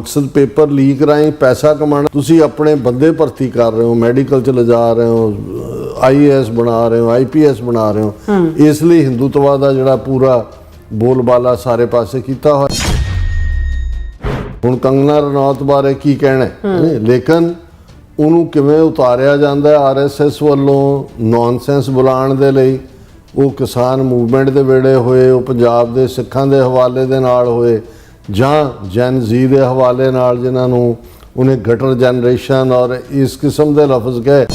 मकसद paper leak राਹੀਂ पैसा कमाना। ਤੁਸੀਂ ਆਪਣੇ ਬੰਦੇ ਭਰਤੀ ਕਰ ਰਹੇ ਹੋ, ਮੈਡੀਕਲ 'ਚ ਲਿਜਾ ਰਹੇ ਹੋ, IAS ਬਣਾ ਰਹੇ ਹੋ, IPS ਬਣਾ ਰਹੇ ਹੋ। ਇਸ ਲਈ ਹਿੰਦੂਤਵਾ ਦਾ ਜਿਹੜਾ ਪੂਰਾ ਬੋਲਬਾਲਾ ਸਾਰੇ ਪਾਸੇ ਕੀਤਾ ਹੋਇਆ। ਹੁਣ ਕੰਗਨਾ ਰਣੌਤ ਬਾਰੇ ਕੀ ਕਹਿਣਾ, ਲੇਕਿਨ ਉਹਨੂੰ ਕਿਵੇਂ ਉਤਾਰਿਆ ਜਾਂਦਾ RSS ਵੱਲੋਂ ਨੌਨਸੈਂਸ ਬੁਲਾਉਣ ਦੇ ਲਈ। ਉਹ ਕਿਸਾਨ ਮੂਵਮੈਂਟ ਦੇ ਵੇਲੇ ਹੋਏ, ਉਹ ਪੰਜਾਬ ਦੇ ਸਿੱਖਾਂ ਦੇ ਹਵਾਲੇ ਦੇ ਨਾਲ ਹੋਏ, ਜਾਂ ਜੈਨ ਜ਼ੀ ਦੇ ਹਵਾਲੇ ਨਾਲ, ਜਿਨ੍ਹਾਂ ਨੂੰ ਉਹਨੇ ਗਟਰ ਜਨਰੇਸ਼ਨ ਔਰ ਇਸ ਕਿਸਮ ਦੇ ਲਫ਼ਜ਼ ਕਹੇ।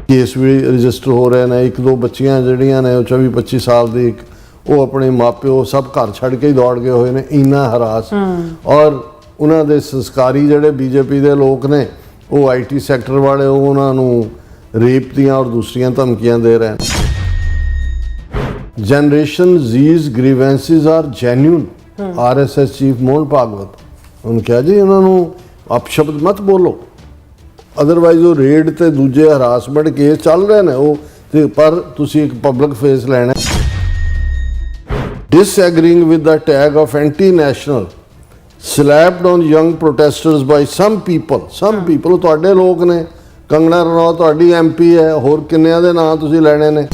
ਕੇਸ ਵੀ ਰਜਿਸਟਰ ਹੋ ਰਹੇ ਨੇ। 1-2 ਬੱਚੀਆਂ ਜਿਹੜੀਆਂ ਨੇ ਉਹ 24-25 ਸਾਲ ਦੀ, ਉਹ ਆਪਣੇ ਮਾਪਿਓ ਸਭ ਘਰ ਛੱਡ ਕੇ ਹੀ ਦੌੜ ਗਏ ਹੋਏ ਨੇ। ਇੰਨਾ ਹਰਾਸ। ਔਰ ਉਹਨਾਂ ਦੇ ਸੰਸਕਾਰੀ ਜਿਹੜੇ BJP ਦੇ ਲੋਕ ਨੇ, ਉਹ IT ਸੈਕਟਰ ਵਾਲੇ, ਉਹ ਉਹਨਾਂ ਨੂੰ ਰੇਪ ਦੀਆਂ ਔਰ ਦੂਸਰੀਆਂ ਧਮਕੀਆਂ ਦੇ ਰਹੇ ਨੇ। ਜਨਰੇਸ਼ਨ ਜ਼ੀਜ਼ ਗ੍ਰੀਵੈਂਸਿਸ ਆਰ ਜੈਨੂਨ। RSS ਚੀਫ ਮੋਹਨ ਭਾਗਵਤ ਉਹਨੂੰ ਕਿਹਾ ਜੀ ਉਹਨਾਂ ਨੂੰ ਅਪਸ਼ਬਦ ਮਤ ਬੋਲੋ, ਅਦਰਵਾਈਜ਼ ਉਹ ਰੇਡ ਤੇ ਦੂਜੇ ਹਰਾਸਮੈਂਟ ਕੇਸ ਚੱਲ ਰਹੇ ਨੇ ਉਹ ਤੇ, ਪਰ ਤੁਸੀਂ ਇੱਕ ਪਬਲਿਕ ਫੇਸ ਲੈਣਾ। Disagreeing with the tag of anti-national slapped on young protesters by some people। ਉਹ ਤੁਹਾਡੇ ਲੋਕ ਨੇ। ਕੰਗਨਾ ਰਣੌਤ ਤੁਹਾਡੀ MP ਹੈ, ਹੋਰ ਕਿੰਨਿਆਂ ਦੇ ਨਾਂ ਤੁਸੀਂ ਲੈਣੇ ਨੇ।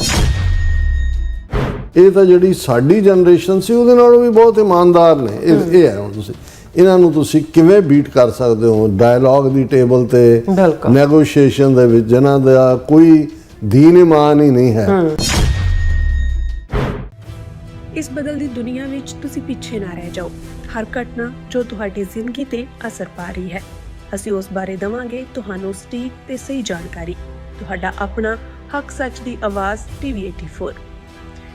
ਇਹ ਤਾਂ ਜਿਹੜੀ ਸਾਡੀ ਜਨਰੇਸ਼ਨ ਸੀ ਉਹਦੇ ਨਾਲੋਂ ਵੀ ਬਹੁਤ ਇਮਾਨਦਾਰ ਨੇ। ਇਹ ਹੈ ਹੁਣ ਤੁਸੀਂ ਇਹਨਾਂ ਨੂੰ ਤੁਸੀਂ ਕਿਵੇਂ ਬੀਟ ਕਰ ਸਕਦੇ ਹੋ ਡਾਇਲੌਗ ਦੀ ਟੇਬਲ ਤੇ, ਨੈਗੋਸ਼ੀਏਸ਼ਨ ਦੇ ਵਿੱਚ, ਜਿਨ੍ਹਾਂ ਦਾ ਕੋਈ ਦੀਨ ਇਮਾਨ ਹੀ ਨਹੀਂ ਹੈ। ਇਸ ਬਦਲਦੀ ਦੁਨੀਆ ਵਿੱਚ ਤੁਸੀਂ ਪਿੱਛੇ ਨਾ ਰਹਿ ਜਾਓ। ਹਰ ਘਟਨਾ ਜੋ ਤੁਹਾਡੀ ਜ਼ਿੰਦਗੀ ਤੇ ਅਸਰ ਪਾ ਰਹੀ ਹੈ, ਅਸੀਂ ਉਸ ਬਾਰੇ ਦੇਵਾਂਗੇ ਤੁਹਾਨੂੰ ਸਟੀਕ ਤੇ ਸਹੀ ਜਾਣਕਾਰੀ। ਤੁਹਾਡਾ ਆਪਣਾ ਹੱਕ ਸੱਚ ਦੀ ਆਵਾਜ਼ TV84।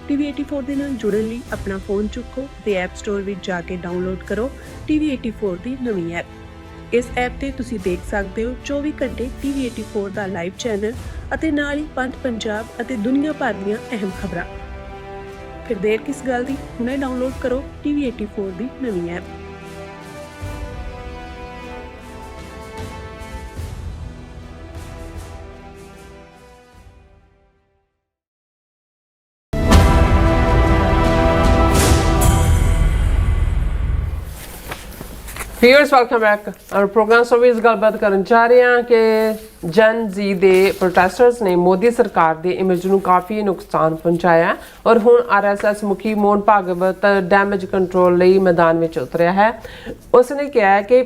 TV84 ਦੇ ਨਾਲ ਜੁੜਨ ਲਈ ਆਪਣਾ ਫੋਨ ਚੁੱਕੋ ਤੇ ਐਪ ਸਟੋਰ ਵਿੱਚ ਜਾ ਕੇ ਡਾਊਨਲੋਡ ਕਰੋ TV84 ਦੀ ਨਵੀਂ ਐਪ। ਇਸ ਐਪ ਤੇ ਤੁਸੀਂ ਦੇਖ ਸਕਦੇ ਹੋ 24 ਘੰਟੇ TV84 ਦਾ ਲਾਈਵ ਚੈਨਲ ਅਤੇ ਨਾਲ ਹੀ ਪੰਜ ਪੰਜਾਬ ਅਤੇ ਦੁਨੀਆ ਭਰ ਦੀਆਂ ਅਹਿਮ ਖਬਰਾਂ। ਫਿਰ ਦੇਰ ਕਿਸ ਗੱਲ ਦੀ, ਹੁਣੇ ਡਾਊਨਲੋਡ ਕਰੋ TV84 ਦੀ ਨਵੀਂ app. Viewers, welcome back. Our program ਸੋ ਵੀ ਇਸ ਗੱਲਬਾਤ ਕਰਨ ਜਾ ਰਹੇ ਹਾਂ ਕਿ ਜਨ ਜ਼ੀ ਦੇ ਪ੍ਰੋਟੈਸਟਰਸ ਨੇ ਮੋਦੀ ਸਰਕਾਰ ਦੇ ਇਮੇਜ ਨੂੰ ਕਾਫੀ ਨੁਕਸਾਨ ਪਹੁੰਚਾਇਆ ਔਰ ਹੁਣ RSS ਮੁਖੀ ਮੋਹਨ ਭਾਗਵਤ ਡੈਮੇਜ ਕੰਟਰੋਲ ਲਈ ਮੈਦਾਨ ਵਿੱਚ ਉਤਰਿਆ ਹੈ। ਉਸਨੇ ਕਿਹਾ ਕਿ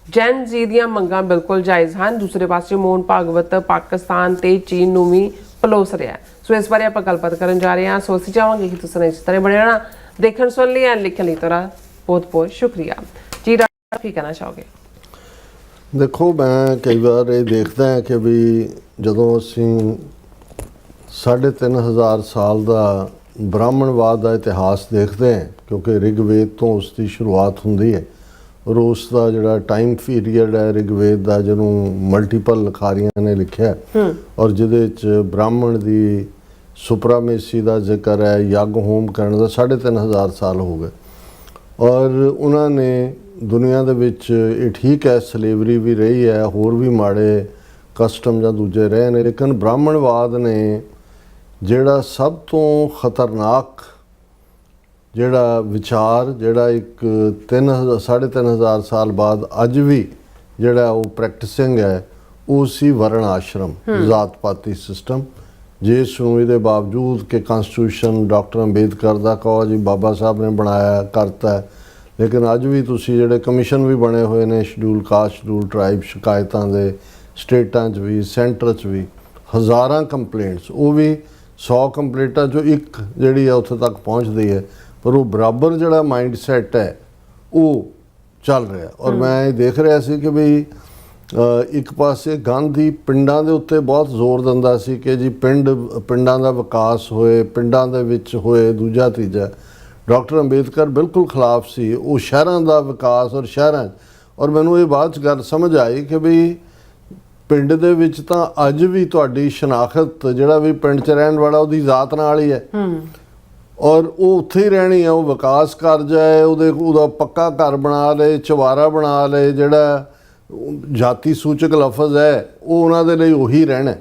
ਜਨ ਜ਼ੀ ਦੀਆਂ ਮੰਗਾਂ ਬਿਲਕੁਲ ਜਾਇਜ਼ ਹਨ। ਦੂਸਰੇ ਪਾਸੇ ਮੋਹਨ ਭਾਗਵਤ ਪਾਕਿਸਤਾਨ ਤੇ ਚੀਨ ਨੂੰ ਵੀ ਪਲੋਸ ਰਿਹਾ। ਸੋ ਇਸ ਬਾਰੇ ਆਪਾਂ ਗੱਲਬਾਤ ਕਰਨ ਜਾ ਰਹੇ ਹਾਂ। ਸੋ ਅਸੀਂ ਚਾਹਾਂਗੇ ਕਿ ਤੁਸੀਂ ਇਸ ਤਰ੍ਹਾਂ ਬਣੇ ਰਹਿਣਾ। ਦੇਖਣ ਸੁਣ ਲਈ ਐਂਡ ਲਿਖਣ ਲਈ ਤੁਹਾਡਾ ਬਹੁਤ ਬਹੁਤ ਸ਼ੁਕਰੀਆ ਜੀ। ਕੀ ਕਹਿਣਾ ਚਾਹੋਗੇ? ਦੇਖੋ, ਮੈਂ ਕਈ ਵਾਰ ਇਹ ਦੇਖਦਾ ਹਾਂ ਕਿ ਵੀ ਜਦੋਂ ਅਸੀਂ 3500 ਸਾਲ ਦਾ ਬ੍ਰਾਹਮਣਵਾਦ ਦਾ ਇਤਿਹਾਸ ਦੇਖਦੇ ਹਾਂ, ਕਿਉਂਕਿ ਰਿਗਵੇਦ ਤੋਂ ਉਸ ਦੀ ਸ਼ੁਰੂਆਤ ਹੁੰਦੀ ਹੈ ਔਰ ਉਸ ਦਾ ਜਿਹੜਾ ਟਾਈਮ ਪੀਰੀਅਡ ਹੈ ਰਿਗਵੇਦ ਦਾ, ਜਿਹਨੂੰ ਮਲਟੀਪਲ ਲਿਖਾਰੀਆਂ ਨੇ ਲਿਖਿਆ ਔਰ ਜਿਹਦੇ 'ਚ ਬ੍ਰਾਹਮਣ ਦੀ ਸੁਪਰਾਮੇਸੀ ਦਾ ਜ਼ਿਕਰ ਹੈ, ਯੱਗ ਹੋਮ ਕਰਨ ਦਾ 3500 ਸਾਲ ਹੋ ਗਏ। ਔਰ ਉਹਨਾਂ ਨੇ ਦੁਨੀਆ ਦੇ ਵਿੱਚ, ਇਹ ਠੀਕ ਹੈ ਸਲੇਵਰੀ ਵੀ ਰਹੀ ਹੈ, ਹੋਰ ਵੀ ਮਾੜੇ ਕਸਟਮ ਜਾਂ ਦੂਜੇ ਰਹੇ ਨੇ, ਲੇਕਿਨ ਬ੍ਰਾਹਮਣਵਾਦ ਨੇ ਜਿਹੜਾ ਸਭ ਤੋਂ ਖਤਰਨਾਕ ਜਿਹੜਾ ਵਿਚਾਰ, ਜਿਹੜਾ ਇੱਕ 3500 ਸਾਲ ਬਾਅਦ ਅੱਜ ਵੀ ਜਿਹੜਾ ਉਹ ਪ੍ਰੈਕਟਿਸਿੰਗ ਹੈ, ਉਹ ਸੀ ਵਰਣ ਆਸ਼ਰਮ, ਜ਼ਾਤ ਪਾਤੀ ਸਿਸਟਮ। ਜਿਸ ਨੂੰ ਇਹਦੇ ਬਾਵਜੂਦ ਕਿ ਕਨਸਟੀਟਿਊਸ਼ਨ ਡਾਕਟਰ ਅੰਬੇਦਕਰ ਦਾ ਕਹੋ ਜੀ ਬਾਬਾ ਸਾਹਿਬ ਨੇ ਬਣਾਇਆ ਕਰਤਾ, ਲੇਕਿਨ ਅੱਜ ਵੀ ਤੁਸੀਂ ਜਿਹੜੇ ਕਮਿਸ਼ਨ ਵੀ ਬਣੇ ਹੋਏ ਨੇ ਸ਼ਡਿਊਲ ਕਾਸਟ, ਸ਼ਡਿਊਲ ਟਰਾਈਬ, ਸ਼ਿਕਾਇਤਾਂ ਦੇ ਸਟੇਟਾਂ 'ਚ ਵੀ, ਸੈਂਟਰ 'ਚ ਵੀ ਹਜ਼ਾਰਾਂ ਕੰਪਲੇਂਟਸ, ਉਹ ਵੀ 100 ਕੰਪਲੇਂਟਾਂ 'ਚੋਂ ਇੱਕ ਜਿਹੜੀ ਹੈ ਉੱਥੇ ਤੱਕ ਪਹੁੰਚਦੀ ਹੈ, ਪਰ ਉਹ ਬਰਾਬਰ ਜਿਹੜਾ ਮਾਈਂਡ ਸੈਟ ਹੈ ਉਹ ਚੱਲ ਰਿਹਾ। ਔਰ ਮੈਂ ਇਹ ਦੇਖ ਰਿਹਾ ਸੀ ਕਿ ਵੀ ਇੱਕ ਪਾਸੇ ਗਾਂਧੀ ਪਿੰਡਾਂ ਦੇ ਉੱਤੇ ਬਹੁਤ ਜ਼ੋਰ ਦਿੰਦਾ ਸੀ ਕਿ ਜੀ ਪਿੰਡਾਂ ਦਾ ਵਿਕਾਸ ਹੋਏ, ਪਿੰਡਾਂ ਦੇ ਵਿੱਚ ਹੋਏ, ਦੂਜਾ ਤੀਜਾ। ਡਾਕਟਰ ਅੰਬੇਦਕਰ ਬਿਲਕੁਲ ਖਿਲਾਫ ਸੀ ਉਹ ਸ਼ਹਿਰਾਂ ਦਾ ਵਿਕਾਸ ਔਰ ਸ਼ਹਿਰਾਂ 'ਚ। ਔਰ ਮੈਨੂੰ ਇਹ ਬਾਅਦ 'ਚ ਗੱਲ ਸਮਝ ਆਈ ਕਿ ਵੀ ਪਿੰਡ ਦੇ ਵਿੱਚ ਤਾਂ ਅੱਜ ਵੀ ਤੁਹਾਡੀ ਸ਼ਨਾਖਤ, ਜਿਹੜਾ ਵੀ ਪਿੰਡ 'ਚ ਰਹਿਣ ਵਾਲਾ ਉਹਦੀ ਜ਼ਾਤ ਨਾਲ ਹੀ ਹੈ ਔਰ ਉਹ ਉੱਥੇ ਹੀ ਰਹਿਣੀ ਹੈ। ਉਹ ਵਿਕਾਸ ਕਰ ਜਾਏ, ਉਹਦਾ ਪੱਕਾ ਘਰ ਬਣਾ ਲਏ, ਚੁਬਾਰਾ ਬਣਾ ਲਏ, ਜਿਹੜਾ ਜਾਤੀ ਸੂਚਕ ਲਫ਼ਜ਼ ਹੈ ਉਹ ਉਹਨਾਂ ਦੇ ਲਈ ਉਹੀ ਰਹਿਣਾ।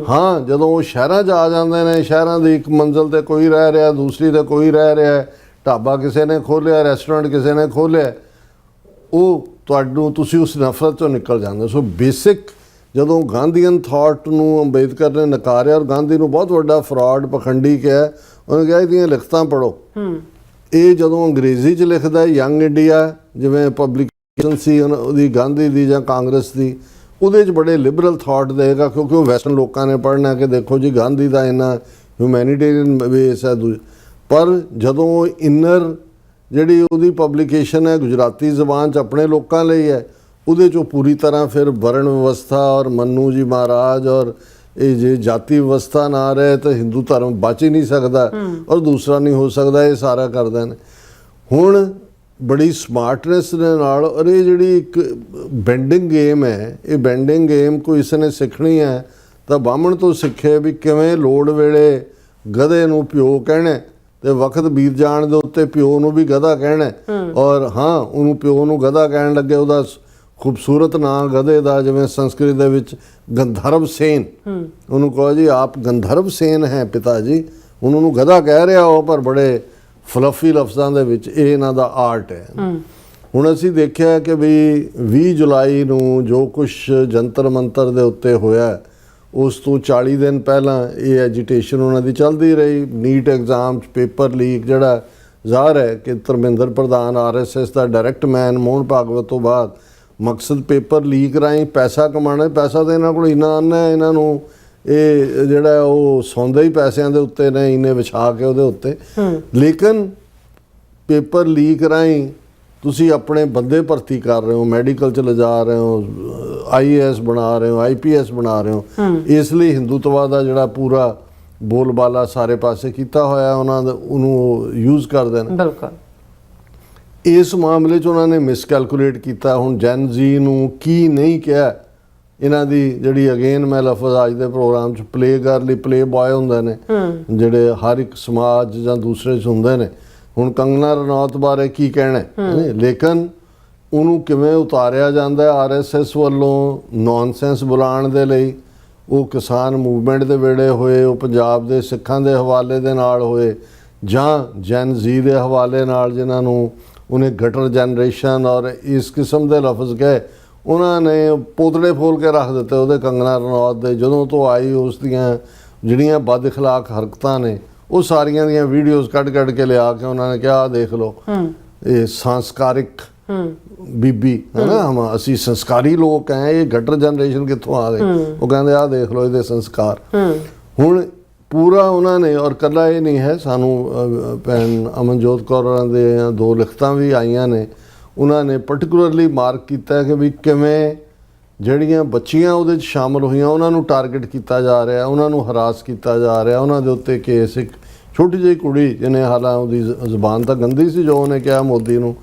ਹਾਂ, ਜਦੋਂ ਉਹ ਸ਼ਹਿਰਾਂ 'ਚ ਆ ਜਾਂਦੇ ਨੇ, ਸ਼ਹਿਰਾਂ ਦੀ ਇੱਕ ਮੰਜ਼ਿਲ 'ਤੇ ਕੋਈ ਰਹਿ ਰਿਹਾ, ਦੂਸਰੀ 'ਤੇ ਕੋਈ ਰਹਿ ਰਿਹਾ, ਢਾਬਾ ਕਿਸੇ ਨੇ ਖੋਲ੍ਹਿਆ, ਰੈਸਟੋਰੈਂਟ ਕਿਸੇ ਨੇ ਖੋਲ੍ਹਿਆ, ਉਹ ਤੁਹਾਨੂੰ ਤੁਸੀਂ ਉਸ ਨਫ਼ਰਤ ਚੋਂ ਨਿਕਲ ਜਾਂਦੇ। ਸੋ ਬੇਸਿਕ ਜਦੋਂ ਗਾਂਧੀਅਨ ਥਾਟ ਨੂੰ ਅੰਬੇਦਕਰ ਨੇ ਨਕਾਰਿਆ ਔਰ ਗਾਂਧੀ ਨੂੰ ਬਹੁਤ ਵੱਡਾ ਫਰਾਡ ਪਖੰਡੀ ਕਿਹਾ, ਉਹਨੇ ਕਿਹਾ ਇਹਦੀਆਂ ਲਿਖਤਾਂ ਪੜ੍ਹੋ। ਇਹ ਜਦੋਂ ਅੰਗਰੇਜ਼ੀ 'ਚ ਲਿਖਦਾ ਯੰਗ ਇੰਡੀਆ ਜਿਵੇਂ ਪਬਲਿਕੇਸ਼ਨ ਸੀ ਉਹਦੀ ਗਾਂਧੀ ਦੀ ਜਾਂ ਕਾਂਗਰਸ ਦੀ, ਉਹਦੇ 'ਚ ਬੜੇ ਲਿਬਰਲ ਥਾਟ ਦੇਗਾ ਕਿਉਂਕਿ ਉਹ ਵੈਸਟਰਨ ਲੋਕਾਂ ਨੇ ਪੜ੍ਹਨਾ ਕਿ ਦੇਖੋ ਜੀ ਗਾਂਧੀ ਦਾ ਇੰਨਾ ਹਿਊਮੈਨੀਟੇਰੀਅਨ ਬੇਸ ਹੈ। ਪਰ ਜਦੋਂ ਇਨਰ ਜਿਹੜੀ ਉਹਦੀ ਪਬਲਿਕੇਸ਼ਨ ਹੈ ਗੁਜਰਾਤੀ ਜ਼ਬਾਨ 'ਚ ਆਪਣੇ ਲੋਕਾਂ ਲਈ ਹੈ, ਉਹਦੇ 'ਚੋਂ ਪੂਰੀ ਤਰ੍ਹਾਂ ਫਿਰ ਵਰਣ ਵਿਵਸਥਾ ਔਰ ਮੰਨੂ ਜੀ ਮਹਾਰਾਜ ਔਰ ਇਹ ਜੇ ਜਾਤੀ ਵਿਵਸਥਾ ਨਾ ਰਹੇ ਤਾਂ ਹਿੰਦੂ ਧਰਮ ਬਚ ਹੀ ਨਹੀਂ ਸਕਦਾ ਔਰ ਦੂਸਰਾ ਨਹੀਂ ਹੋ ਸਕਦਾ, ਇਹ ਸਾਰਾ ਕਰਦੇ ਨੇ। ਹੁਣ ਬੜੀ ਸਮਾਰਟਨੈਸ ਦੇ ਨਾਲ, ਔਰ ਇਹ ਜਿਹੜੀ ਇੱਕ ਬੈਂਡਿੰਗ ਗੇਮ ਹੈ, ਇਹ ਬੈਂਡਿੰਗ ਗੇਮ ਕੋਈ ਇਸ ਨੇ ਸਿੱਖਣੀ ਹੈ ਤਾਂ ਬਾਹਮਣ ਤੋਂ ਸਿੱਖੇ ਵੀ ਕਿਵੇਂ ਲੋੜ ਵੇਲੇ ਗਧੇ ਨੂੰ ਪਿਓ ਕਹਿਣਾ ਤੇ ਵਕਤ ਬੀਤ ਜਾਣ ਦੇ ਉੱਤੇ ਪਿਓ ਨੂੰ ਵੀ ਗਧਾ ਕਹਿਣਾ। ਔਰ ਹਾਂ, ਉਹਨੂੰ ਪਿਓ ਨੂੰ ਗਧਾ ਕਹਿਣ ਲੱਗੇ, ਉਹਦਾ ਖੂਬਸੂਰਤ ਨਾਂ ਗਧੇ ਦਾ ਜਿਵੇਂ ਸੰਸਕ੍ਰਿਤ ਦੇ ਵਿੱਚ ਗੰਧਰਵ ਸੇਨ, ਉਹਨੂੰ ਕਹੋ ਜੀ ਆਪ ਗੰਧਰਵ ਸੇਨ ਹੈ ਪਿਤਾ ਜੀ, ਹੁਣ ਉਹਨੂੰ ਗਧਾ ਕਹਿ ਰਿਹਾ ਉਹ ਪਰ ਬੜੇ ਫਲਫੀ ਲਫ਼ਜ਼ਾਂ ਦੇ ਵਿੱਚ। ਇਹ ਇਹਨਾਂ ਦਾ ਆਰਟ ਹੈ। ਹੁਣ ਅਸੀਂ ਦੇਖਿਆ ਕਿ ਵੀ 20 ਜੁਲਾਈ ਨੂੰ ਜੋ ਕੁਛ ਜੰਤਰ ਮੰਤਰ ਦੇ ਉੱਤੇ ਹੋਇਆ, ਉਸ ਤੋਂ 40 ਦਿਨ ਪਹਿਲਾਂ ਇਹ ਐਜੀਟੇਸ਼ਨ ਉਹਨਾਂ ਦੀ ਚੱਲਦੀ ਰਹੀ। ਨੀਟ ਐਗਜ਼ਾਮ 'ਚ ਪੇਪਰ ਲੀਕ ਜਿਹੜਾ ਜ਼ਾਹਰ ਹੈ ਕਿ ਧਰਮਿੰਦਰ ਪ੍ਰਧਾਨ RSS ਦਾ ਡਾਇਰੈਕਟ ਮੈਨ ਮੋਹਨ ਭਾਗਵਤ ਤੋਂ ਬਾਅਦ ਮਕਸਦ ਪੇਪਰ ਲੀਕ ਰਾਹੀਂ ਪੈਸਾ ਕਮਾਉਣਾ। ਪੈਸਾ ਤਾਂ ਇਹਨਾਂ ਕੋਲ ਇੰਨਾ ਆਨਾ ਹੈ, ਇਹਨਾਂ ਨੂੰ ਇਹ ਜਿਹੜਾ ਉਹ ਸੌਂਦੇ ਹੀ ਪੈਸਿਆਂ ਦੇ ਉੱਤੇ ਨੇ, ਇੰਨੇ ਵਿਛਾ ਕੇ ਉਹਦੇ ਉੱਤੇ। ਲੇਕਿਨ ਪੇਪਰ ਲੀਕ ਰਾਹੀਂ ਤੁਸੀਂ ਆਪਣੇ ਬੰਦੇ ਭਰਤੀ ਕਰ ਰਹੇ ਹੋ, ਮੈਡੀਕਲ 'ਚ ਲਿਜਾ ਰਹੇ ਹੋ, IAS ਬਣਾ ਰਹੇ ਹੋ, IPS ਬਣਾ ਰਹੇ ਹੋ। ਇਸ ਲਈ ਹਿੰਦੂਤਵਾ ਦਾ ਜਿਹੜਾ ਪੂਰਾ ਬੋਲਬਾਲਾ ਸਾਰੇ ਪਾਸੇ ਕੀਤਾ ਹੋਇਆ ਉਹਨਾਂ ਦਾ, ਉਹਨੂੰ ਯੂਜ਼ ਕਰਦੇ ਨੇ। ਬਿਲਕੁਲ ਇਸ ਮਾਮਲੇ 'ਚ ਉਹਨਾਂ ਨੇ ਮਿਸਕੈਲਕੂਲੇਟ ਕੀਤਾ। ਹੁਣ ਜੈਨ ਜ਼ੀ ਨੂੰ ਕੀ ਨਹੀਂ ਕਿਹਾ, ਇਹਨਾਂ ਦੀ ਜਿਹੜੀ ਅਗੇਨ ਮੈਂ ਲਫ਼ਜ਼ ਅੱਜ ਦੇ ਪ੍ਰੋਗਰਾਮ 'ਚ ਪਲੇ ਗਰਲ, ਪਲੇ ਬॉय ਹੁੰਦੇ ਨੇ ਜਿਹੜੇ ਹਰ ਇੱਕ ਸਮਾਜ ਜਾਂ ਦੂਸਰੇ 'ਚ ਹੁੰਦੇ ਨੇ। ਹੁਣ ਕੰਗਨਾ ਰਣੌਤ ਬਾਰੇ ਕੀ ਕਹਿਣਾ, ਲੇਕਿਨ ਉਹਨੂੰ ਕਿਵੇਂ ਉਤਾਰਿਆ ਜਾਂਦਾ RSS ਵੱਲੋਂ ਨੌਨਸੈਂਸ ਬੁਲਾਉਣ ਦੇ ਲਈ। ਉਹ ਕਿਸਾਨ ਮੂਵਮੈਂਟ ਦੇ ਵੇਲੇ ਹੋਏ, ਉਹ ਪੰਜਾਬ ਦੇ ਸਿੱਖਾਂ ਦੇ ਹਵਾਲੇ ਦੇ ਨਾਲ ਹੋਏ, ਜਾਂ ਜੈਨ ਜ਼ੀ ਦੇ ਹਵਾਲੇ ਨਾਲ ਜਿਨ੍ਹਾਂ ਨੂੰ ਉਹਨੇ ਗਟਰ ਜਨਰੇਸ਼ਨ ਔਰ ਇਸ ਕਿਸਮ ਦੇ ਲਫ਼ਜ਼ ਕਹੇ, ਉਹਨਾਂ ਨੇ ਪੋਤੜੇ ਫੋਲ ਕੇ ਰੱਖ ਦਿੱਤੇ ਉਹਦੇ ਕੰਗਨਾ ਰਣੌਤ ਦੇ। ਜਦੋਂ ਤੋਂ ਆਈ ਉਸ ਦੀਆਂ ਜਿਹੜੀਆਂ ਬਦ ਅਖਲਾਕ ਹਰਕਤਾਂ ਨੇ, ਉਹ ਸਾਰੀਆਂ ਦੀਆਂ ਵੀਡੀਓਜ਼ ਕੱਢ ਕੇ ਲਿਆ ਕੇ ਉਹਨਾਂ ਨੇ ਕਿਹਾ ਦੇਖ ਲਓ ਇਹ ਸੰਸਕਾਰਿਕ ਬੀਬੀ ਹੈ ਨਾ, ਹਮ ਅਸੀਂ ਸੰਸਕਾਰੀ ਲੋਕ ਹੈ, ਇਹ ਗਟਰ ਜਨਰੇਸ਼ਨ ਕਿੱਥੋਂ ਆ ਗਏ। ਉਹ ਕਹਿੰਦੇ ਆਹ ਦੇਖ ਲਓ ਇਹਦੇ ਸੰਸਕਾਰ। ਹੁਣ ਪੂਰਾ ਉਹਨਾਂ ਨੇ, ਔਰ ਇਕੱਲਾ ਇਹ ਨਹੀਂ ਹੈ, ਸਾਨੂੰ ਭੈਣ ਅਮਨਜੋਤ ਕੌਰ ਹੋਰਾਂ ਦੇ 2 ਲਿਖਤਾਂ ਵੀ ਆਈਆਂ ਨੇ, ਉਹਨਾਂ ਨੇ ਪਾਰਟਿਕੂਲਰਲੀ ਮਾਰਕ ਕੀਤਾ ਕਿ ਵੀ ਕਿਵੇਂ ਜਿਹੜੀਆਂ ਬੱਚੀਆਂ ਉਹਦੇ 'ਚ ਸ਼ਾਮਲ ਹੋਈਆਂ ਉਹਨਾਂ ਨੂੰ ਟਾਰਗੇਟ ਕੀਤਾ ਜਾ ਰਿਹਾ, ਉਹਨਾਂ ਨੂੰ ਹਰਾਸ ਕੀਤਾ ਜਾ ਰਿਹਾ, ਉਹਨਾਂ ਦੇ ਉੱਤੇ ਕੇਸ। ਇੱਕ ਛੋਟੀ ਜਿਹੀ ਕੁੜੀ ਜਿਹਨੇ, ਹਾਲਾਂ ਉਹਦੀ ਜ਼ੁਬਾਨ ਤਾਂ ਗੰਦੀ ਸੀ ਜੋ ਉਹਨੇ ਕਿਹਾ ਮੋਦੀ ਨੂੰ,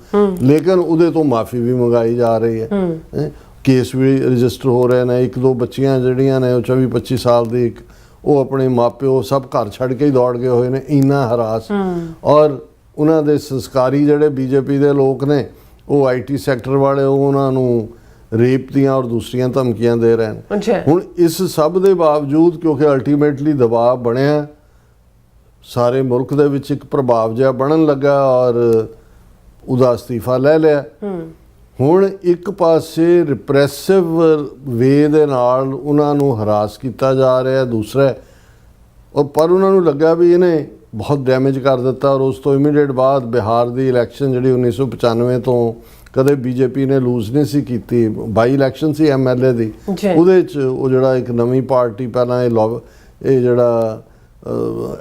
ਲੇਕਿਨ ਉਹਦੇ ਤੋਂ ਮਾਫੀ ਵੀ ਮੰਗਾਈ ਜਾ ਰਹੀ ਹੈ। ਕੇਸ ਵੀ ਰਜਿਸਟਰ ਹੋ ਰਹੇ ਨੇ। 1-2 ਬੱਚੀਆਂ ਜਿਹੜੀਆਂ ਨੇ ਉਹ 24-25 ਸਾਲ ਦੀ, ਇੱਕ ਉਹ ਆਪਣੇ ਮਾਪਿਓ ਸਭ ਘਰ ਛੱਡ ਕੇ ਹੀ ਦੌੜ ਗਏ ਹੋਏ ਨੇ, ਇੰਨਾ ਹਰਾਸ। ਔਰ ਉਹਨਾਂ ਦੇ ਸੰਸਕਾਰੀ ਜਿਹੜੇ BJP ਦੇ ਲੋਕ ਨੇ, ਉਹ IT ਸੈਕਟਰ ਵਾਲੇ, ਉਹ ਉਹਨਾਂ ਨੂੰ ਰੇਪ ਦੀਆਂ ਔਰ ਦੂਸਰੀਆਂ ਧਮਕੀਆਂ ਦੇ ਰਹੇ ਨੇ। ਹੁਣ ਇਸ ਸਭ ਦੇ ਬਾਵਜੂਦ ਕਿਉਂਕਿ ਅਲਟੀਮੇਟਲੀ ਦਬਾਅ ਬਣਿਆ, ਸਾਰੇ ਮੁਲਕ ਦੇ ਵਿੱਚ ਇੱਕ ਪ੍ਰਭਾਵ ਜਿਹਾ ਬਣਨ ਲੱਗਾ ਔਰ ਉਹਦਾ ਅਸਤੀਫਾ ਲੈ ਲਿਆ। ਹੁਣ ਇੱਕ ਪਾਸੇ ਰਿਪਰੈਸਿਵ ਵੇ ਦੇ ਨਾਲ ਉਹਨਾਂ ਨੂੰ ਹਰਾਸ ਕੀਤਾ ਜਾ ਰਿਹਾ, ਦੂਸਰਾ ਔਰ ਪਰ ਉਹਨਾਂ ਨੂੰ ਲੱਗਾ ਵੀ ਇਹਨੇ ਬਹੁਤ ਡੈਮੇਜ ਕਰ ਦਿੱਤਾ। ਔਰ ਉਸ ਤੋਂ ਇਮੀਡੀਏਟ ਬਾਅਦ ਬਿਹਾਰ ਦੀ ਇਲੈਕਸ਼ਨ ਜਿਹੜੀ 1995 ਤੋਂ ਕਦੇ BJP ਨੇ ਲੂਜ਼ ਨਹੀਂ ਸੀ ਕੀਤੀ, ਬਾਈ ਇਲੈਕਸ਼ਨ ਸੀ MLA ਦੀ, ਉਹਦੇ 'ਚ ਉਹ ਜਿਹੜਾ ਇੱਕ ਨਵੀਂ ਪਾਰਟੀ ਪਹਿਲਾਂ ਇਹ ਜਿਹੜਾ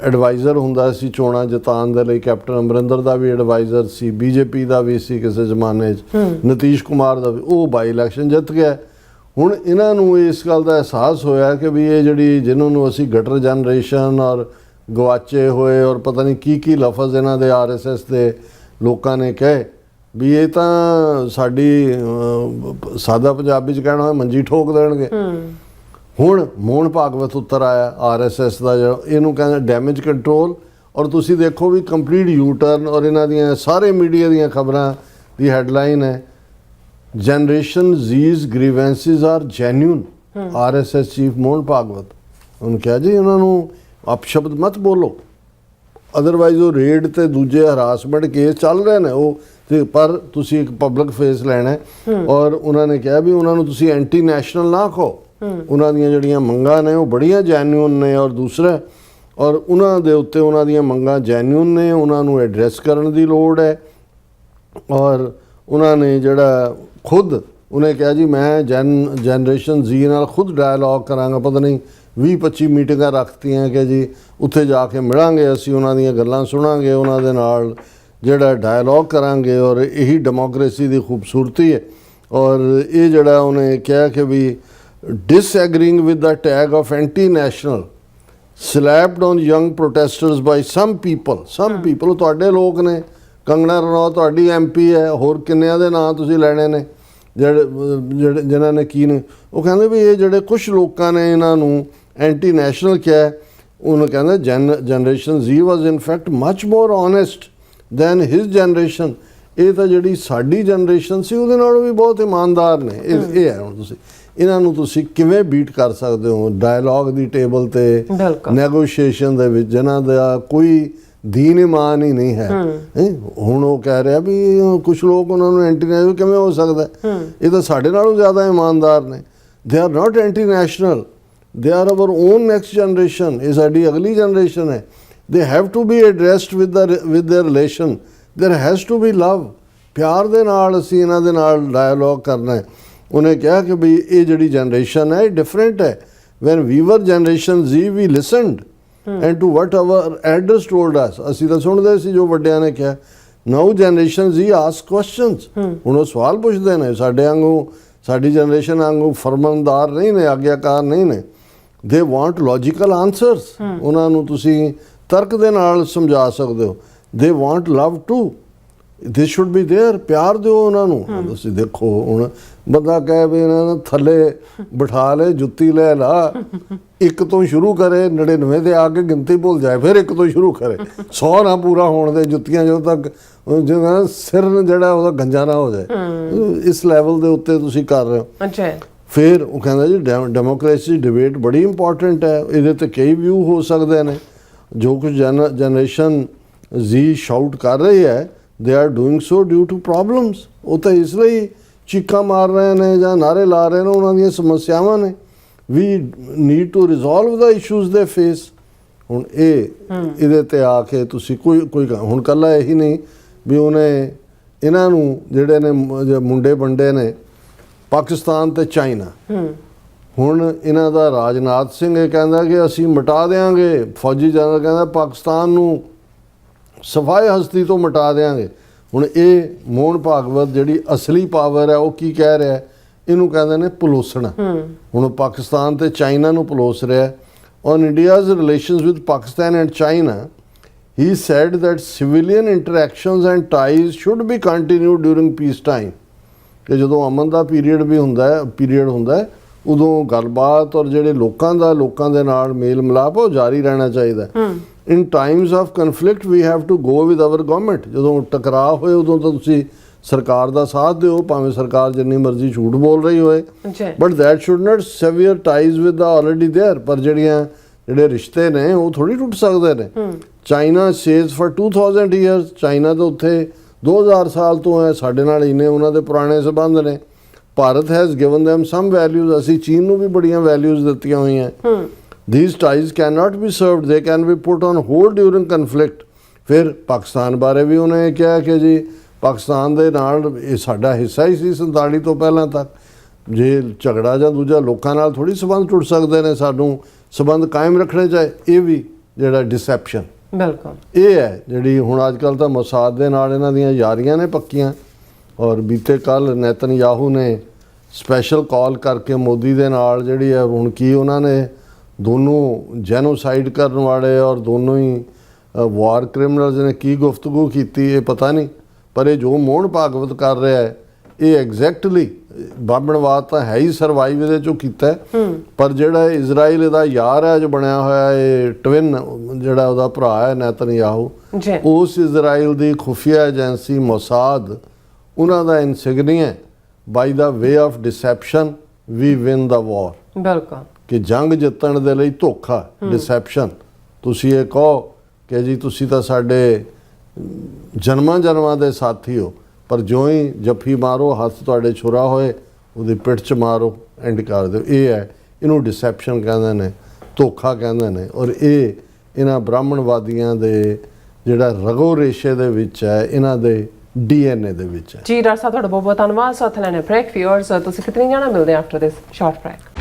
ਐਡਵਾਈਜ਼ਰ ਹੁੰਦਾ ਸੀ ਚੋਣਾਂ ਜਿਤਾਉਣ ਦੇ ਲਈ, ਕੈਪਟਨ ਅਮਰਿੰਦਰ ਦਾ ਵੀ ਐਡਵਾਈਜ਼ਰ ਸੀ, BJP ਦਾ ਵੀ ਸੀ ਕਿਸੇ ਜ਼ਮਾਨੇ 'ਚ, ਨਤੀਸ਼ ਕੁਮਾਰ ਦਾ ਵੀ, ਉਹ ਬਾਈ ਇਲੈਕਸ਼ਨ ਜਿੱਤ ਗਿਆ। ਹੁਣ ਇਹਨਾਂ ਨੂੰ ਇਸ ਗੱਲ ਦਾ ਅਹਿਸਾਸ ਹੋਇਆ ਕਿ ਵੀ ਇਹ ਜਿਹੜੀ ਜਿਹਨਾਂ ਨੂੰ ਅਸੀਂ ਗਟਰ ਜਨਰੇਸ਼ਨ ਔਰ ਗਵਾਚੇ ਹੋਏ ਔਰ ਪਤਾ ਨਹੀਂ ਕੀ ਲਫ਼ਜ਼ ਇਹਨਾਂ ਦੇ RSS ਦੇ ਲੋਕਾਂ ਨੇ ਕਹੇ ਵੀ ਇਹ ਤਾਂ ਸਾਡੀ ਸਾਦਾ ਪੰਜਾਬੀ 'ਚ ਕਹਿਣਾ ਹੋਇਆ ਮੰਜੀ ਠੋਕ ਦੇਣਗੇ। ਹੁਣ ਮੋਹਨ ਭਾਗਵਤ ਉੱਤਰ ਆਇਆ RSS ਦਾ, ਜਿਹੜਾ ਇਹਨੂੰ ਕਹਿੰਦਾ ਡੈਮੇਜ ਕੰਟਰੋਲ। ਔਰ ਤੁਸੀਂ ਦੇਖੋ ਵੀ ਕੰਪਲੀਟ U-turn, ਔਰ ਇਹਨਾਂ ਦੀਆਂ ਸਾਰੇ ਮੀਡੀਆ ਦੀਆਂ ਖਬਰਾਂ ਦੀ ਹੈਡਲਾਈਨ ਹੈ ਜਨਰੇਸ਼ਨ ਜ਼ੀਜ਼ ਗ੍ਰੀਵੈਂਸਿਸ ਆਰ ਜੈਨੂਨ। RSS ਚੀਫ ਮੋਹਨ ਭਾਗਵਤ, ਉਹਨੂੰ ਕਿਹਾ ਜੀ ਉਹਨਾਂ ਨੂੰ ਅਪਸ਼ਬਦ ਮਤ ਬੋਲੋ, ਅਦਰਵਾਈਜ਼ ਉਹ ਰੇਡ ਤੇ ਦੂਜੇ ਹਰਾਸਮੈਂਟ ਕੇਸ ਚੱਲ ਰਹੇ ਨੇ, ਉਹ ਤੇ ਪਰ ਤੁਸੀਂ ਇੱਕ ਪਬਲਿਕ ਫੇਸ ਲੈਣਾ ਹੈ। ਔਰ ਉਹਨਾਂ ਨੇ ਕਿਹਾ ਵੀ ਉਹਨਾਂ ਨੂੰ ਤੁਸੀਂ ਐਂਟੀ ਨੈਸ਼ਨਲ ਨਾ ਕਹੋ। ਉਹਨਾਂ ਦੀਆਂ ਜਿਹੜੀਆਂ ਮੰਗਾਂ ਨੇ ਉਹ ਬੜੀਆਂ ਜੈਨੂਅਨ ਨੇ, ਔਰ ਦੂਸਰਾ ਔਰ ਉਹਨਾਂ ਦੇ ਉੱਤੇ ਉਹਨਾਂ ਦੀਆਂ ਮੰਗਾਂ ਜੈਨੂਅਨ ਨੇ, ਉਹਨਾਂ ਨੂੰ ਐਡਰੈਸ ਕਰਨ ਦੀ ਲੋੜ ਹੈ। ਔਰ ਉਹਨਾਂ ਨੇ ਜਿਹੜਾ ਖੁਦ ਉਹਨੇ ਕਿਹਾ ਜੀ ਮੈਂ ਜਨਰੇਸ਼ਨ Z ਨਾਲ ਖੁਦ ਡਾਇਲੋਗ ਕਰਾਂਗਾ। ਪਤਾ ਨਹੀਂ 20-25 ਮੀਟਿੰਗਾਂ ਰੱਖਤੀਆਂ ਕਿ ਜੀ ਉੱਥੇ ਜਾ ਕੇ ਮਿਲਾਂਗੇ, ਅਸੀਂ ਉਹਨਾਂ ਦੀਆਂ ਗੱਲਾਂ ਸੁਣਾਂਗੇ, ਉਹਨਾਂ ਦੇ ਨਾਲ ਜਿਹੜਾ ਡਾਇਲੋਗ ਕਰਾਂਗੇ, ਔਰ ਇਹੀ ਡੈਮੋਕ੍ਰੇਸੀ ਦੀ ਖੂਬਸੂਰਤੀ ਹੈ। ਔਰ ਇਹ ਜਿਹੜਾ ਉਹਨੇ ਕਿਹਾ ਕਿ we disagreeing with the tag of anti national slapped on young protesters by some people ਤੁਹਾਡੇ ਲੋਕ ਨੇ। ਕੰਗਣਾ ਰਣੌਤ ਤੁਹਾਡੀ MP ਹੈ, ਹੋਰ ਕਿੰਨਿਆਂ ਦੇ ਨਾਂ ਤੁਸੀਂ ਲੈਣੇ ਨੇ ਜਿਹੜੇ ਜਿਨ੍ਹਾਂ ਨੇ ਕੀ ਨੇ। ਉਹ ਕਹਿੰਦੇ ਵੀ ਇਹ ਜਿਹੜੇ ਕੁਛ ਲੋਕਾਂ ਨੇ ਇਹਨਾਂ ਨੂੰ ਐਂਟੀ ਨੈਸ਼ਨਲ ਕਿਹਾ। ਉਹਨੂੰ ਕਹਿੰਦਾ generation Z was in fact much more honest than his generation. ਇਹ ਤਾਂ ਜਿਹੜੀ ਸਾਡੀ ਜਨਰੇਸ਼ਨ ਸੀ ਉਹਦੇ ਨਾਲੋਂ ਵੀ ਬਹੁਤ ਇਮਾਨਦਾਰ ਨੇ। ਇਹ ਹੈ ਹੁਣ ਤੁਸੀਂ ਇਹਨਾਂ ਨੂੰ ਤੁਸੀਂ ਕਿਵੇਂ ਬੀਟ ਕਰ ਸਕਦੇ ਹੋ ਡਾਇਲੋਗ ਦੀ ਟੇਬਲ ਤੇ, ਨੈਗੋਸ਼ੀਏਸ਼ਨ ਦੇ ਵਿੱਚ, ਜਿਨ੍ਹਾਂ ਦਾ ਕੋਈ ਦੀਨ ਇਮਾਨ ਹੀ ਨਹੀਂ ਹੈ। ਹੁਣ ਉਹ ਕਹਿ ਰਿਹਾ ਵੀ ਕੁਝ ਲੋਕ ਉਹਨਾਂ ਨੂੰ ਐਂਟੀ ਨੈਸ਼ਨਲ ਕਿਵੇਂ ਹੋ ਸਕਦਾ? ਇਹ ਤਾਂ ਸਾਡੇ ਨਾਲੋਂ ਜ਼ਿਆਦਾ ਇਮਾਨਦਾਰ ਨੇ। They are not anti national, they are our own next generation. ਇਹ ਸਾਡੀ ਅਗਲੀ ਜਨਰੇਸ਼ਨ ਹੈ। They have to be addressed with their relation. There has to be love. ਪਿਆਰ ਦੇ ਨਾਲ ਅਸੀਂ ਇਹਨਾਂ ਦੇ ਨਾਲ ਡਾਇਲੋਗ ਕਰਨਾ ਹੈ। ਉਹਨੇ ਕਿਹਾ ਕਿ ਬਈ ਇਹ ਜਿਹੜੀ ਜਨਰੇਸ਼ਨ ਹੈ ਇਹ ਡਿਫਰੈਂਟ ਹੈ। When we were generation Z we listened and to what our elders told us। ਅਸੀਂ ਤਾਂ ਸੁਣਦੇ ਸੀ ਜੋ ਵੱਡਿਆਂ ਨੇ ਕਿਹਾ। ਨਾਓ ਜਨਰੇਸ਼ਨ Z ask questions। ਹੁਣ ਉਹ ਸਵਾਲ ਪੁੱਛਦੇ ਨੇ। ਸਾਡੇ ਵਾਂਗੂ ਸਾਡੀ ਜਨਰੇਸ਼ਨ ਵਾਂਗੂ ਫਰਮਾਨਦਾਰ ਨਹੀਂ ਨੇ, ਆਗਿਆਕਾਰ ਨਹੀਂ ਨੇ। They want logical answers. ਉਹਨਾਂ ਨੂੰ ਤੁਸੀਂ ਤਰਕ ਦੇ ਨਾਲ ਸਮਝਾ ਸਕਦੇ ਹੋ। They want love too. This should be there. ਪਿਆਰ ਦਿਓ ਉਹਨਾਂ ਨੂੰ। ਤੁਸੀਂ ਦੇਖੋ ਹੁਣ ਬੰਦਾ ਕਹੇ ਵੀ ਇਹਨਾਂ ਨੂੰ ਥੱਲੇ ਬਿਠਾ ਲੈ, ਜੁੱਤੀ ਲੈ ਲਾ, ਇੱਕ ਤੋਂ ਸ਼ੁਰੂ ਕਰੇ, 99 ਤੇ ਆ ਕੇ ਗਿਣਤੀ ਭੁੱਲ ਜਾਏ, ਫਿਰ ਇੱਕ ਤੋਂ ਸ਼ੁਰੂ ਕਰੇ, 100 ਨਾ ਪੂਰਾ ਹੋਣ ਦੇ ਜੁੱਤੀਆਂ ਜਦੋਂ ਤੱਕ ਜਿਹੜਾ ਸਿਰ ਜਿਹੜਾ ਉਹਦਾ ਗੰਜਾ ਨਾ ਹੋ ਜਾਏ। ਇਸ ਲੈਵਲ ਦੇ ਉੱਤੇ ਤੁਸੀਂ ਕਰ ਰਹੇ ਹੋ। ਅੱਛਾ। ਫਿਰ ਉਹ ਕਹਿੰਦਾ ਜੀ ਡੈਮੋਕ੍ਰੇਸੀ ਡਿਬੇਟ ਬੜੀ ਇੰਪੋਰਟੈਂਟ ਹੈ। ਇਹਦੇ ਤੇ ਕਈ ਵਿਊ ਹੋ ਸਕਦੇ ਨੇ। ਜੋ ਕੁਝ ਜਨਰੇਸ਼ਨ Z ਸ਼ਾਊਟ ਕਰ ਰਹੀ ਹੈ, they are doing so due to problems. ਉਹ ਤਾਂ ਇਸ ਲਈ ਚੀਕਾਂ ਮਾਰ ਰਹੇ ਨੇ ਜਾਂ ਨਾਰੇ ਲਾ ਰਹੇ ਨੇ, ਉਹਨਾਂ ਦੀਆਂ ਸਮੱਸਿਆਵਾਂ ਨੇ। We need to resolve the issues they face. ਹੁਣ ਇਹਦੇ ਤੇ ਆ ਕੇ ਤੁਸੀਂ ਕੋਈ ਹੁਣ ਇਕੱਲਾ ਇਹੀ ਨਹੀਂ ਵੀ ਉਹਨੇ ਇਹਨਾਂ ਨੂੰ ਜਿਹੜੇ ਨੇ ਮੁੰਡੇ ਬੰਡੇ ਨੇ ਪਾਕਿਸਤਾਨ ਤੇ ਚਾਈਨਾ। ਹੁਣ ਇਹਨਾਂ ਦਾ ਰਾਜਨਾਥ ਸਿੰਘ ਇਹ ਕਹਿੰਦਾ ਕਿ ਅਸੀਂ ਮਿਟਾ ਦੇਵਾਂਗੇ। ਫੌਜੀ ਜਨਰਲ ਕਹਿੰਦਾ ਪਾਕਿਸਤਾਨ ਨੂੰ ਸਫਾਈ ਹਸਤੀ ਤੋਂ ਮਿਟਾ ਦੇਵਾਂਗੇ। ਹੁਣ ਇਹ ਮੋਹਨ ਭਾਗਵਤ ਜਿਹੜੀ ਅਸਲੀ ਪਾਵਰ ਹੈ ਉਹ ਕੀ ਕਹਿ ਰਿਹਾ? ਇਹਨੂੰ ਕਹਿੰਦੇ ਨੇ ਪਲੋਸਣਾ। ਹੁਣ ਪਾਕਿਸਤਾਨ ਤੇ ਚਾਈਨਾ ਨੂੰ ਪਲੋਸ ਰਿਹਾ। On India's relations with Pakistan and China he said that civilian interactions and ties should be continued during peace time. ਕਿ ਜਦੋਂ ਅਮਨ ਦਾ ਪੀਰੀਅਡ ਹੁੰਦਾ ਹੈ ਉਦੋਂ ਗੱਲਬਾਤ ਔਰ ਜਿਹੜੇ ਲੋਕਾਂ ਦੇ ਨਾਲ ਮੇਲ ਮਿਲਾਪ ਉਹ ਜਾਰੀ ਰਹਿਣਾ ਚਾਹੀਦਾ। In times of conflict we have to go with our government. ਜਦੋਂ ਟਕਰਾਅ ਹੋਏ ਉਦੋਂ ਤਾਂ ਤੁਸੀਂ ਸਰਕਾਰ ਦਾ ਸਾਥ ਦਿਓ, ਭਾਵੇਂ ਸਰਕਾਰ ਜਿੰਨੀ ਮਰਜ਼ੀ ਝੂਠ ਬੋਲ ਰਹੀ ਹੋਏ। But that should not saviour ties with the already there. ਪਰ ਜਿਹੜੇ ਰਿਸ਼ਤੇ ਨੇ ਉਹ ਥੋੜੀ ਟੁੱਟ ਸਕਦੇ ਨੇ। China says for 2000 years. China ਤਾਂ ਉੱਥੇ 2000 ਸਾਲ ਤੋਂ ਹੈ। ਸਾਡੇ ਨਾਲ ਇੰਨੇ ਉਹਨਾਂ ਦੇ ਪੁਰਾਣੇ ਸੰਬੰਧ ਨੇ। Bharat has given them some values। ਅਸੀਂ ਚੀਨ ਨੂੰ ਵੀ ਬੜੀਆਂ ਵੈਲਿਊਜ਼ ਦਿੱਤੀਆਂ ਹੋਈਆਂ। These ties cannot be served, they can be put on hold during conflict। ਫਿਰ ਪਾਕਿਸਤਾਨ ਬਾਰੇ ਵੀ ਉਹਨੇ ਕਿਹਾ ਕਿ ਜੀ ਪਾਕਿਸਤਾਨ ਦੇ ਨਾਲ ਇਹ ਸਾਡਾ ਹਿੱਸਾ ਹੀ ਸੀ 47 ਤੋਂ ਪਹਿਲਾਂ ਤੱਕ। ਜੇ ਝਗੜਾ ਜਾਂ ਦੂਜਾ ਲੋਕਾਂ ਨਾਲ ਥੋੜੀ ਸੰਬੰਧ ਟੁੱਟ ਸਕਦੇ ਨੇ, ਸਾਨੂੰ ਸੰਬੰਧ ਕਾਇਮ ਰੱਖਣੇ ਚਾਹੇ। ਇਹ ਵੀ ਜਿਹੜਾ ਡਿਸੈਪਸ਼ਨ ਬਿਲਕੁਲ ਇਹ ਹੈ ਜਿਹੜੀ ਹੁਣ ਅੱਜ ਕੱਲ੍ਹ ਤਾਂ ਮੋਸਾਦ ਦੇ ਨਾਲ ਇਹਨਾਂ ਦੀਆਂ ਯਾਰੀਆਂ ਨੇ ਪੱਕੀਆਂ। ਔਰ ਬੀਤੇ ਕੱਲ੍ਹ ਨੇਤਨਯਾਹੂ ਨੇ ਸਪੈਸ਼ਲ ਕਾਲ ਕਰਕੇ ਮੋਦੀ ਦੇ ਨਾਲ ਜਿਹੜੀ ਹੈ ਹੁਣ ਕੀ ਉਹਨਾਂ ਨੇ ਦੋਨੋਂ ਜੈਨੋਸਾਈਡ ਕਰਨ ਵਾਲੇ ਔਰ ਦੋਨੋਂ ਹੀ ਵਾਰ ਕ੍ਰਿਮੀਨਲਸ ਨੇ ਕੀ ਗੁਫ਼ਤਗੂ ਕੀਤੀ ਇਹ ਪਤਾ ਨਹੀਂ। ਪਰ ਇਹ ਜੋ ਮੋਹਨ ਭਾਗਵਤ ਕਰ ਰਿਹਾ ਹੈ ਇਹ ਐਗਜ਼ੈਕਟਲੀ ਬਾਬਣਵਾਦ ਤਾਂ ਹੈ ਹੀ ਸਰਵਾਈਵ ਇਹਦੇ ਚੋਂ ਕੀਤਾ। ਪਰ ਜਿਹੜਾ ਇਜ਼ਰਾਈਲ ਇਹਦਾ ਯਾਰ ਹੈ ਜੋ ਬਣਿਆ ਹੋਇਆ ਇਹ ਟਵਿਨ ਜਿਹੜਾ ਉਹਦਾ ਭਰਾ ਹੈ ਨੇਤਨਯਾਹੂ, ਉਸ ਇਜ਼ਰਾਈਲ ਦੀ ਖੁਫੀਆ ਏਜੰਸੀ ਮੋਸਾਦ ਉਹਨਾਂ ਦਾ ਇਨਸਿਗਨੀਆ ਬਾਈ ਦਾ way of deception we win ਦਾ ਵਾਰ। ਬਿਲਕੁਲ ਕਿ ਜੰਗ ਜਿੱਤਣ ਦੇ ਲਈ ਧੋਖਾ, ਡਿਸੈਪਸ਼ਨ। ਤੁਸੀਂ ਇਹ ਕਹੋ ਕਿ ਜੀ ਤੁਸੀਂ ਤਾਂ ਸਾਡੇ ਜਨਮਾਂ ਦੇ ਸਾਥੀ ਹੋ, ਪਰ ਜਿਉਂ ਹੀ ਜੱਫੀ ਮਾਰੋ, ਹੱਥ ਤੁਹਾਡੇ ਛੁਰਾ ਹੋਏ, ਉਹਦੀ ਪਿੱਠ 'ਚ ਮਾਰੋ, ਐਂਡ ਕਰ ਦਿਓ। ਇਹ ਹੈ, ਇਹਨੂੰ ਡਿਸੈਪਸ਼ਨ ਕਹਿੰਦੇ ਨੇ, ਧੋਖਾ ਕਹਿੰਦੇ ਨੇ। ਔਰ ਇਹ ਇਹਨਾਂ ਬ੍ਰਾਹਮਣਵਾਦੀਆਂ ਦੇ ਜਿਹੜਾ ਰਗੋ ਰੇਸ਼ੇ ਦੇ ਵਿੱਚ ਹੈ, ਇਹਨਾਂ ਦੇ DNA ਦੇ ਵਿੱਚ ਹੈ। ਜੀ ਡਾਕਟਰ ਸਾਹਿਬ, ਤੁਹਾਡਾ ਬਹੁਤ ਬਹੁਤ ਧੰਨਵਾਦ। ਸਾਥ ਲੈਣੇ ਬ੍ਰੇਕ। ਵਿਊਅਰਸ, ਤੁਸੀਂ ਕਿਤਨੀ ਜਾਣਾ ਮਿਲਦੇ ਆਫਟਰ ਦਿਸ ਸ਼ਾਰਟ ਬ੍ਰੇਕ।